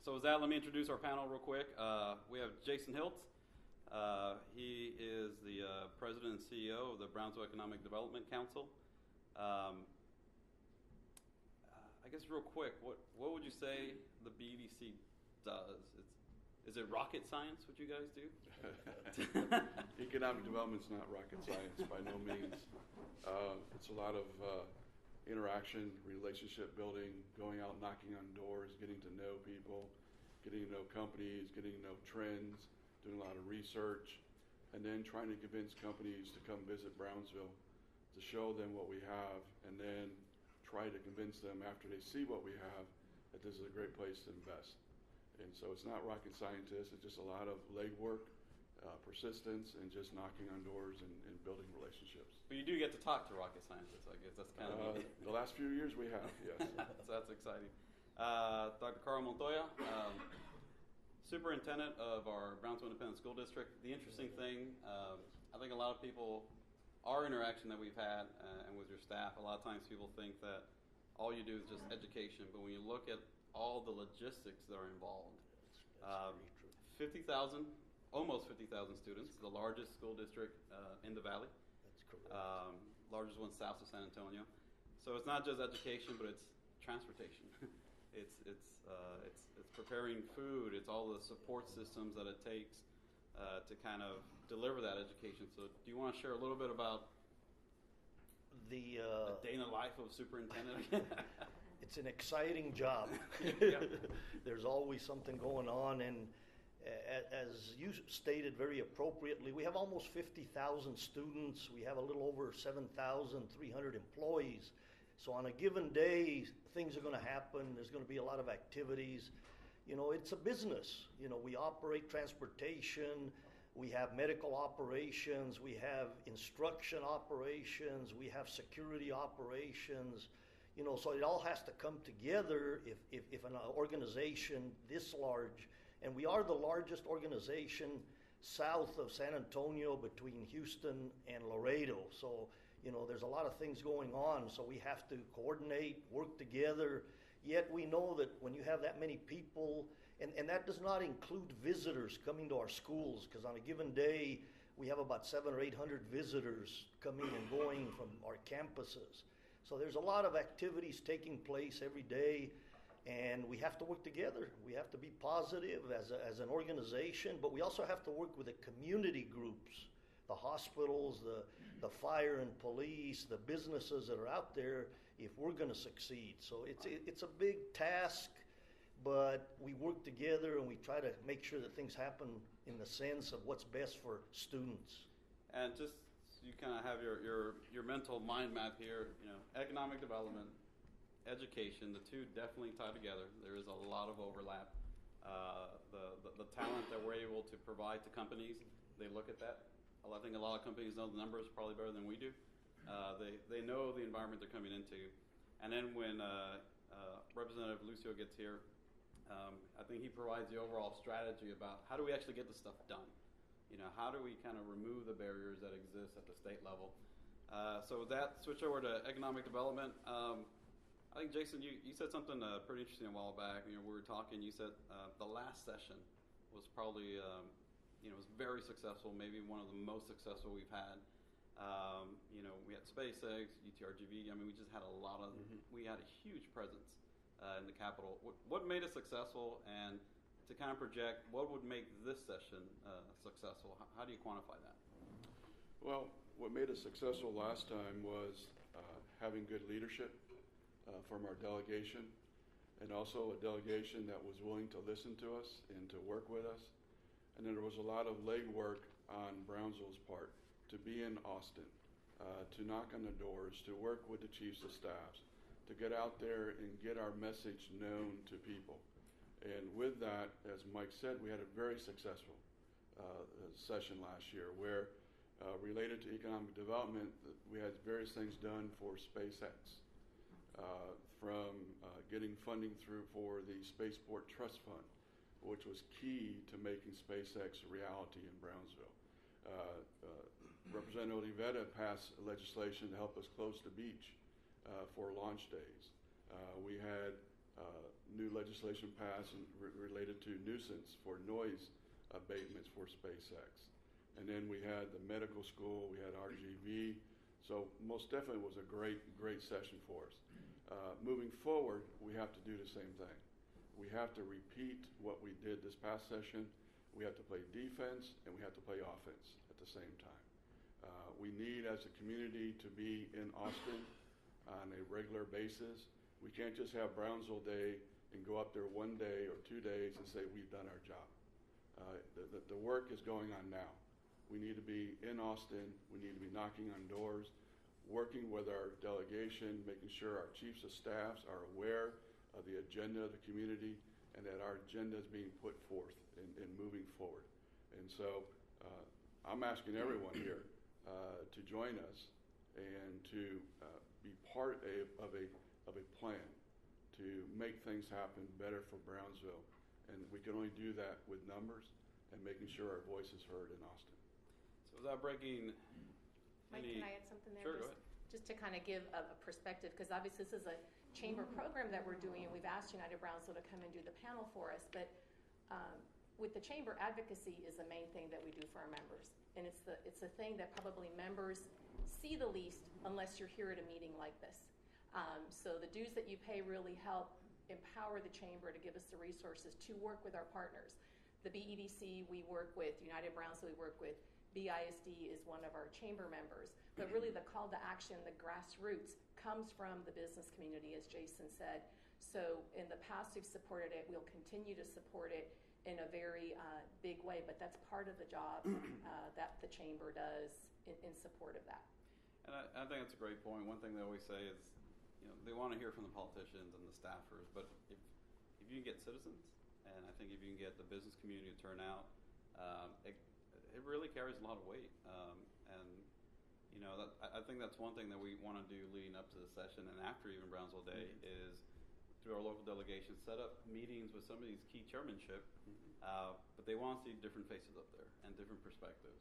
So with that, let me introduce our panel real quick. We have Jason Hilt. He is the president and CEO of the Brownsville Economic Development Council. I guess real quick, what would you say the BDC does? Is it rocket science, what you guys do? Economic development's not rocket science by no means. It's a lot of interaction, relationship building, going out knocking on doors, getting to know people, getting to know companies, getting to know trends, doing a lot of research, and then trying to convince companies to come visit Brownsville to show them what we have, and then try to convince them after they see what we have that this is a great place to invest. And so it's not rocket scientists, it's just a lot of legwork, persistence, and just knocking on doors and building relationships. But you do get to talk to rocket scientists, I guess. That's kind of the last few years we have, yes. So that's exciting. Dr. Carl Montoya, superintendent of our Brownsville Independent School District. The interesting thing, I think a lot of people, our interaction that we've had and with your staff, a lot of times people think that all you do is just education, but when you look at all the logistics that are involved, 50,000, almost 50,000 students, the largest school district in the valley. That's correct. Largest one south of San Antonio. So it's not just education, but it's transportation. It's preparing food. It's all the support systems that it takes to kind of deliver that education. So do you want to share a little bit about the day in the life of a superintendent? It's an exciting job. Yeah. There's always something going on, and as you stated very appropriately, we have almost 50,000 students. We have a little over 7,300 employees. So on a given day, things are going to happen. There's going to be a lot of activities. You know, it's a business. You know, we operate transportation. We have medical operations. We have instruction operations. We have security operations. You know, so it all has to come together if an organization this large, and we are the largest organization south of San Antonio between Houston and Laredo. So, you know, there's a lot of things going on, so we have to coordinate, work together. Yet we know that when you have that many people, and that does not include visitors coming to our schools, because on a given day, we have about 700 or 800 visitors coming and going from our campuses. So there's a lot of activities taking place every day, and we have to work together. We have to be positive as an organization, but we also have to work with the community groups, the hospitals, the fire and police, the businesses that are out there, if we're going to succeed. So it's a big task, but we work together and we try to make sure that things happen in the sense of what's best for students. And just you kind of have your mental mind map here, you know, economic development, education, the two definitely tie together. There is a lot of overlap. The talent that we're able to provide to companies, they look at that. I think a lot of companies know the numbers probably better than we do. They know the environment they're coming into. And then when Representative Lucio gets here, I think he provides the overall strategy about how do we actually get this stuff done. You know, how do we kind of remove the barriers that exist at the state level? So with that, switch over to economic development. I think, Jason, you said something pretty interesting a while back. You know, we were talking, you said the last session was probably, you know, was very successful, maybe one of the most successful we've had. You know, we had SpaceX, UTRGV. I mean, we just had a lot of, we had a huge presence in the Capitol. What made it successful, and to kind of project what would make this session successful? How do you quantify that? Well, what made us successful last time was having good leadership from our delegation, and also a delegation that was willing to listen to us and to work with us. And then there was a lot of legwork on Brownsville's part to be in Austin, to knock on the doors, to work with the chiefs of staffs, to get out there and get our message known to people. And with that, as Mike said, we had a very successful session last year where related to economic development, we had various things done for SpaceX, from getting funding through for the Spaceport Trust Fund, which was key to making SpaceX a reality in Brownsville. Representative Olivetta passed legislation to help us close the beach for launch days. We had new legislation passed related to nuisance for noise abatements for SpaceX. And then we had the medical school, we had RGV. So most definitely was a great session for us. Moving forward, we have to do the same thing. We have to repeat what we did this past session. We have to play defense and we have to play offense at the same time. We need, as a community, to be in Austin on a regular basis. We can't just have Brownsville Day and go up there one day or 2 days and say we've done our job. The work is going on now. We need to be in Austin. We need to be knocking on doors, working with our delegation, making sure our chiefs of staffs are aware of the agenda of the community and that our agenda is being put forth and moving forward. And so I'm asking everyone here to join us and to be part of a plan to make things happen better for Brownsville. And we can only do that with numbers and making sure our voice is heard in Austin. So without breaking Mike, any... can I add something there? Sure, go ahead. Just to kind of give a perspective, because obviously this is a chamber program that we're doing, and we've asked United Brownsville to come and do the panel for us. But with the chamber, advocacy is the main thing that we do for our members, and it's the thing that probably members see the least unless you're here at a meeting like this. So the dues that you pay really help empower the chamber to give us the resources to work with our partners. The BEDC we work with, United Brownsville we work with, BISD is one of our chamber members. But really the call to action, the grassroots, comes from the business community, as Jason said. So in the past we've supported it. We'll continue to support it in a very big way, but that's part of the job that the chamber does in support of that. And I think that's a great point. One thing they always say is, they want to hear from the politicians and the staffers, but if you can get citizens, and I think if you can get the business community to turn out, it really carries a lot of weight. I think that's one thing that we want to do leading up to the session and after even Brownsville Day is through our local delegation set up meetings with some of these key chairmanship, but they want to see different faces up there and different perspectives.